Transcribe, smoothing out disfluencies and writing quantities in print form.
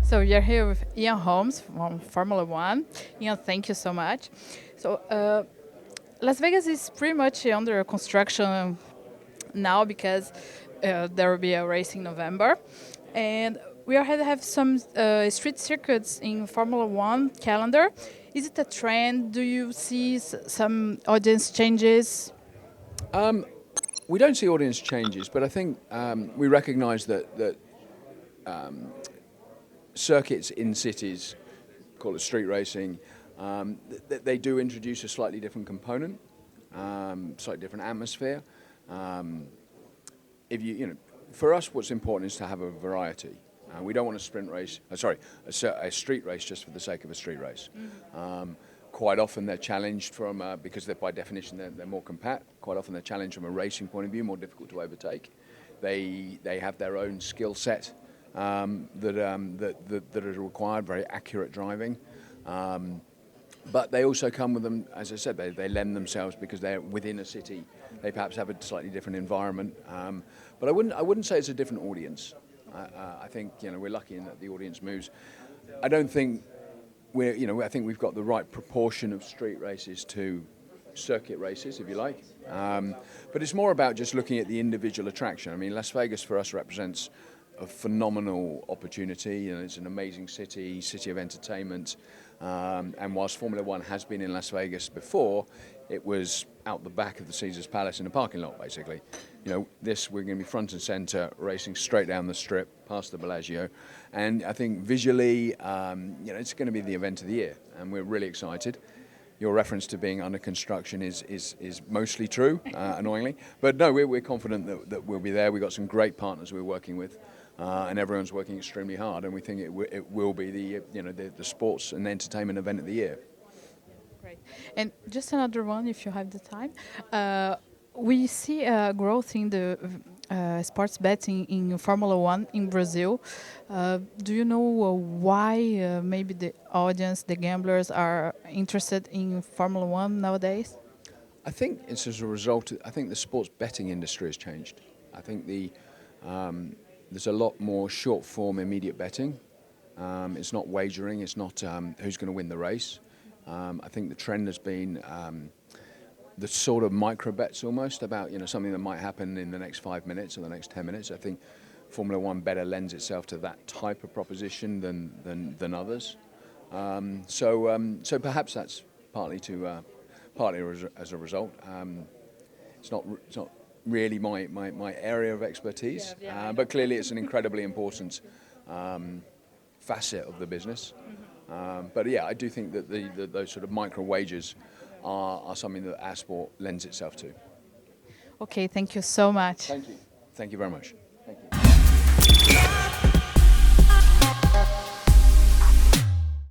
So we are here with Ian Holmes from Formula One. Ian, thank you so much. So Las Vegas is pretty much under construction now because there will be a race in November. And we already have some street circuits in Formula One calendar. Is it a trend? Do you see some audience changes? We don't see audience changes, but I think we recognise that circuits in cities, call it street racing, they do introduce a slightly different component, slightly different atmosphere. For us, what's important is to have a variety. We don't want a sprint race. A street race just for the sake of a street race. Quite often they're challenged from because they're by definition they're more compact. Quite often they're challenged from a racing point of view, more difficult to overtake. They have their own skill set that are required, very accurate driving. But they also come with them, as I said, they lend themselves because they're within a city. They perhaps have a slightly different environment. But I wouldn't say it's a different audience. I think we're lucky in that the audience moves. I don't think I think we've got the right proportion of street races to circuit races, if you like. But it's more about just looking at the individual attraction. I mean, Las Vegas for us represents a phenomenal opportunity. It's an amazing city of entertainment. And whilst Formula One has been in Las Vegas before, it was out the back of the Caesars Palace in a parking lot, basically. We're going to be front and centre, racing straight down the strip, past the Bellagio. And I think visually, it's going to be the event of the year, and we're really excited. Your reference to being under construction is mostly true, annoyingly. But no, we're confident that we'll be there. We've got some great partners we're working with. And everyone's working extremely hard, and we think it will be the sports and entertainment event of the year. Great. And just another one, if you have the time. We see growth in the sports betting in Formula One in Brazil. Do you know why maybe the audience, the gamblers, are interested in Formula One nowadays? I think it's as a result. I think the sports betting industry has changed. I think there's a lot more short-form immediate betting. It's not wagering. It's not who's going to win the race. I think the trend has been the sort of micro bets almost about something that might happen in the next 5 minutes or the next 10 minutes. I think Formula One better lends itself to that type of proposition than others. So perhaps that's partly as a result. It's not really my area of expertise, but clearly it's an incredibly important facet of the business. But yeah, I do think that those sort of micro wagers are something that our sport lends itself to. Okay, thank you so much. Thank you. Thank you very much. Thank you.